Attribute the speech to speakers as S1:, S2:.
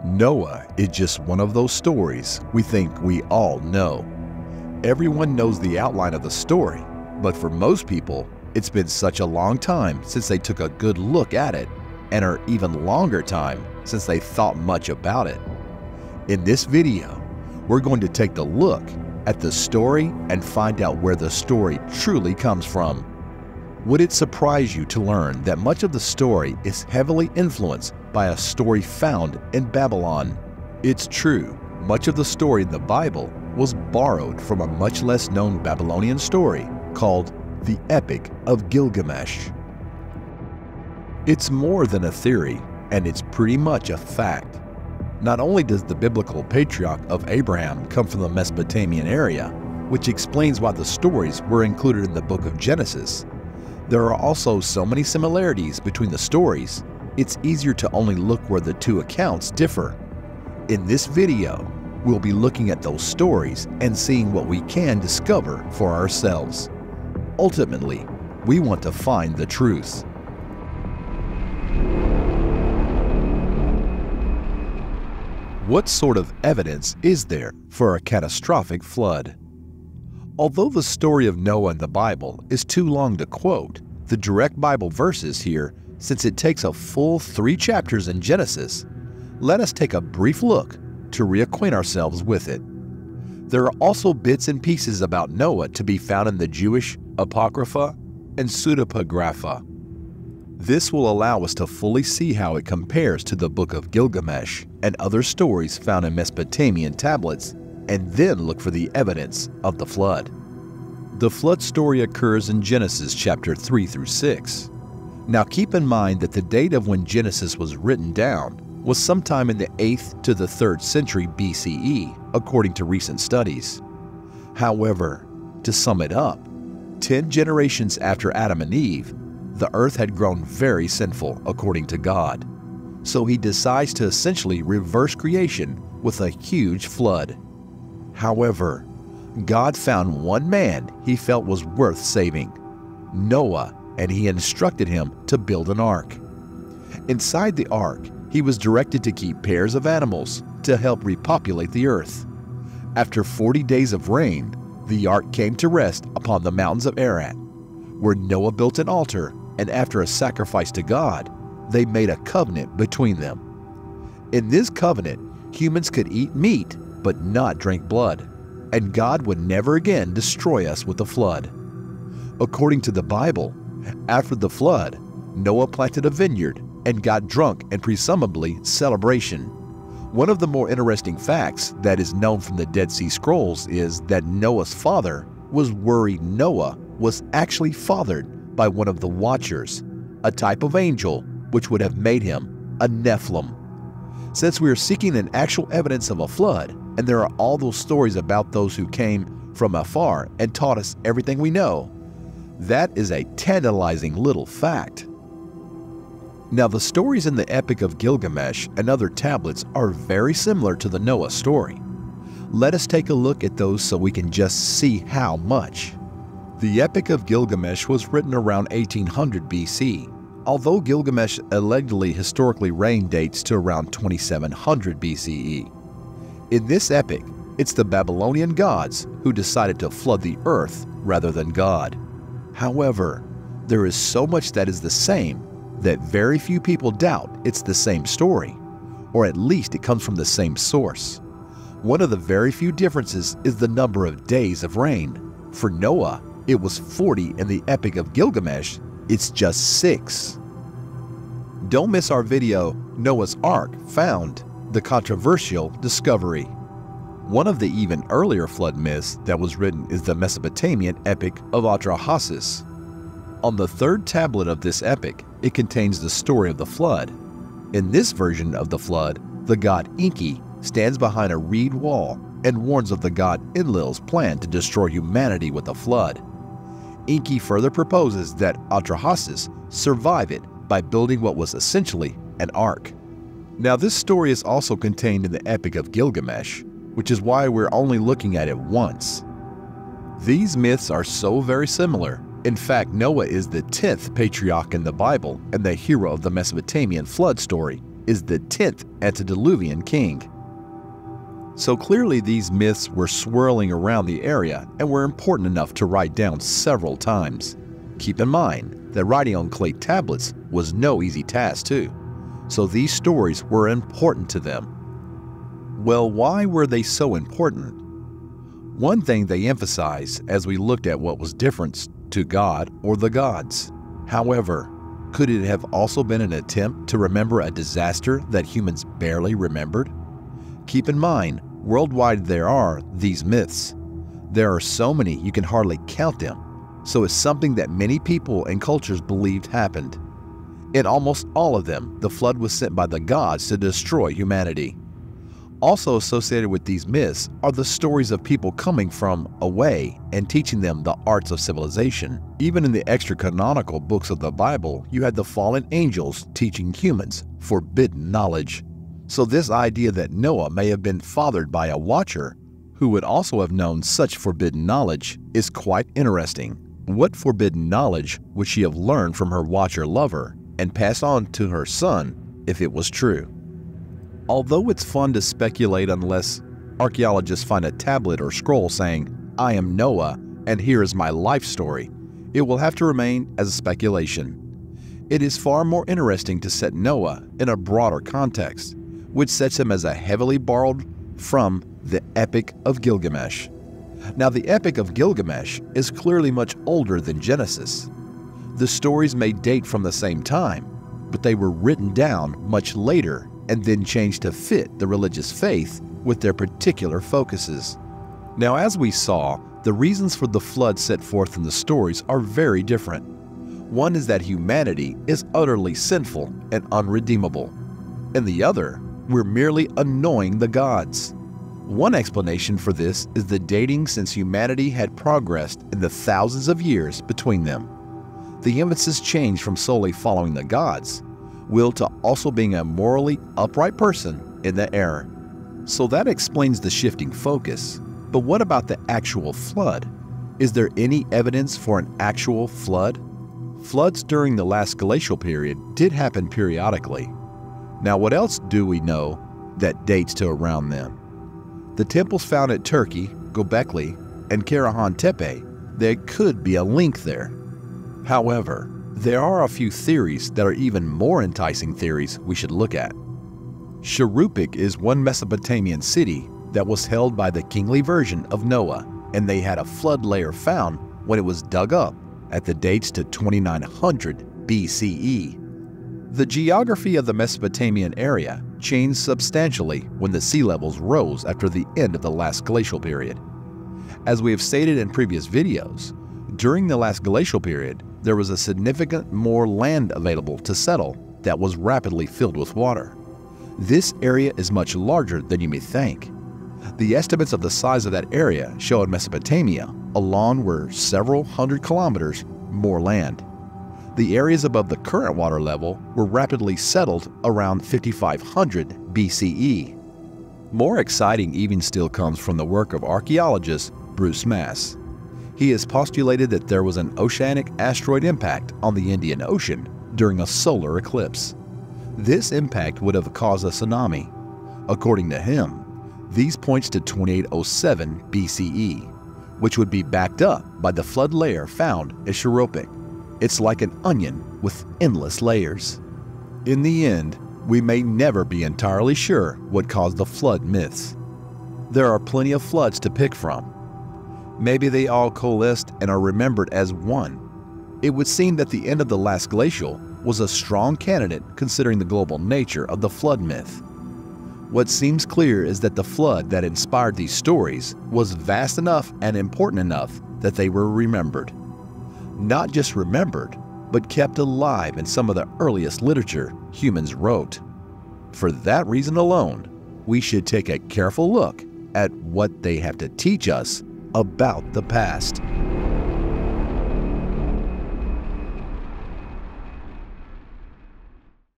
S1: Noah is just one of those stories we think we all know. Everyone knows the outline of the story, but for most people, it's been such a long time since they took a good look at it, and an even longer time since they thought much about it. In this video, we're going to take a look at the story and find out where the story truly comes from. Would it surprise you to learn that much of the story is heavily influenced by a story found in Babylon? It's true, much of the story in the Bible was borrowed from a much less known Babylonian story called the Epic of Gilgamesh. It's more than a theory, and it's pretty much a fact. Not only does the biblical patriarch of Abraham come from the Mesopotamian area, which explains why the stories were included in the book of Genesis, there are also so many similarities between the stories, it's easier to only look where the two accounts differ. In this video, we'll be looking at those stories and seeing what we can discover for ourselves. Ultimately, we want to find the truth. What sort of evidence is there for a catastrophic flood? Although the story of Noah in the Bible is too long to quote the direct Bible verses here, since it takes a full 3 chapters in Genesis, let us take a brief look to reacquaint ourselves with it. There are also bits and pieces about Noah to be found in the Jewish Apocrypha and Pseudepigrapha. This will allow us to fully see how it compares to the Book of Gilgamesh and other stories found in Mesopotamian tablets, and then look for the evidence of the flood. The flood story occurs in Genesis chapter 3 through 6. Now keep in mind that the date of when Genesis was written down was sometime in the 8th to the 3rd century BCE, according to recent studies. However, to sum it up, 10 generations after Adam and Eve, the earth had grown very sinful according to God. So he decides to essentially reverse creation with a huge flood. However, God found one man he felt was worth saving, Noah, and he instructed him to build an ark. Inside the ark, he was directed to keep pairs of animals to help repopulate the earth. After 40 days of rain, the ark came to rest upon the mountains of Ararat, where Noah built an altar, and after a sacrifice to God, they made a covenant between them. In this covenant, humans could eat meat but not drink blood, and God would never again destroy us with a flood. According to the Bible, after the flood, Noah planted a vineyard and got drunk in presumably celebration. One of the more interesting facts that is known from the Dead Sea Scrolls is that Noah's father was worried Noah was actually fathered by one of the Watchers, a type of angel which would have made him a Nephilim. Since we are seeking an actual evidence of a flood, and there are all those stories about those who came from afar and taught us everything we know, that is a tantalizing little fact. Now, the stories in the Epic of Gilgamesh and other tablets are very similar to the Noah story. Let us take a look at those so we can just see how much. The Epic of Gilgamesh was written around 1800 BC, although Gilgamesh allegedly historically reigned dates to around 2700 BCE. In this epic, it's the Babylonian gods who decided to flood the earth rather than God. However, there is so much that is the same that very few people doubt it's the same story, or at least it comes from the same source. One of the very few differences is the number of days of rain. For Noah, it was 40. In the Epic of Gilgamesh, it's just 6. Don't miss our video, Noah's Ark Found, the controversial discovery. One of the even earlier flood myths that was written is the Mesopotamian Epic of Atrahasis. On the 3rd tablet of this epic, it contains the story of the flood. In this version of the flood, the god Enki stands behind a reed wall and warns of the god Enlil's plan to destroy humanity with a flood. Enki further proposes that Atrahasis survive it by building what was essentially an ark. Now, this story is also contained in the Epic of Gilgamesh, which is why we're only looking at it once. These myths are so very similar. In fact, Noah is the 10th patriarch in the Bible and the hero of the Mesopotamian flood story, is the 10th antediluvian king. So clearly these myths were swirling around the area and were important enough to write down several times. Keep in mind that writing on clay tablets was no easy task too, so these stories were important to them. Well, why were they so important? One thing they emphasized as we looked at what was different to God or the gods. However, could it have also been an attempt to remember a disaster that humans barely remembered? Keep in mind, worldwide there are these myths. There are so many you can hardly count them, so it's something that many people and cultures believed happened. In almost all of them, the flood was sent by the gods to destroy humanity. Also associated with these myths are the stories of people coming from away and teaching them the arts of civilization. Even in the extra-canonical books of the Bible, you had the fallen angels teaching humans forbidden knowledge. So this idea that Noah may have been fathered by a watcher who would also have known such forbidden knowledge is quite interesting. What forbidden knowledge would she have learned from her watcher lover and passed on to her son if it was true? Although it's fun to speculate unless archaeologists find a tablet or scroll saying, "I am Noah and here is my life story," it will have to remain as a speculation. It is far more interesting to set Noah in a broader context, which sets him as a heavily borrowed from the Epic of Gilgamesh. Now, the Epic of Gilgamesh is clearly much older than Genesis. The stories may date from the same time, but they were written down much later and then changed to fit the religious faith with their particular focuses. Now, as we saw, the reasons for the flood set forth in the stories are very different. One is that humanity is utterly sinful and unredeemable, and the other, we're merely annoying the gods. One explanation for this is the dating since humanity had progressed in the thousands of years between them. The emphasis changed from solely following the gods will to also being a morally upright person in the era. So that explains the shifting focus. But what about the actual flood? Is there any evidence for an actual flood? Floods during the last glacial period did happen periodically. Now, what else do we know that dates to around then? The temples found at Turkey, Göbekli, and Karahan Tepe, there could be a link there. However, there are a few theories that are even more enticing theories we should look at. Shuruppak is one Mesopotamian city that was held by the kingly version of Noah, and they had a flood layer found when it was dug up at the dates to 2900 BCE. The geography of the Mesopotamian area changed substantially when the sea levels rose after the end of the last glacial period. As we have stated in previous videos, during the last glacial period, there was a significant more land available to settle that was rapidly filled with water. This area is much larger than you may think. The estimates of the size of that area show in Mesopotamia alone were several hundred kilometers more land. The areas above the current water level were rapidly settled around 5500 BCE. More exciting even still comes from the work of archaeologist Bruce Mass. He has postulated that there was an oceanic asteroid impact on the Indian Ocean during a solar eclipse. This impact would have caused a tsunami. According to him, these points to 2807 BCE, which would be backed up by the flood layer found at Shuruppak. It's like an onion with endless layers. In the end, we may never be entirely sure what caused the flood myths. There are plenty of floods to pick from. Maybe they all coalesced and are remembered as one. It would seem that the end of the last glacial was a strong candidate considering the global nature of the flood myth. What seems clear is that the flood that inspired these stories was vast enough and important enough that they were remembered. Not just remembered, but kept alive in some of the earliest literature humans wrote. For that reason alone, we should take a careful look at what they have to teach us about the past.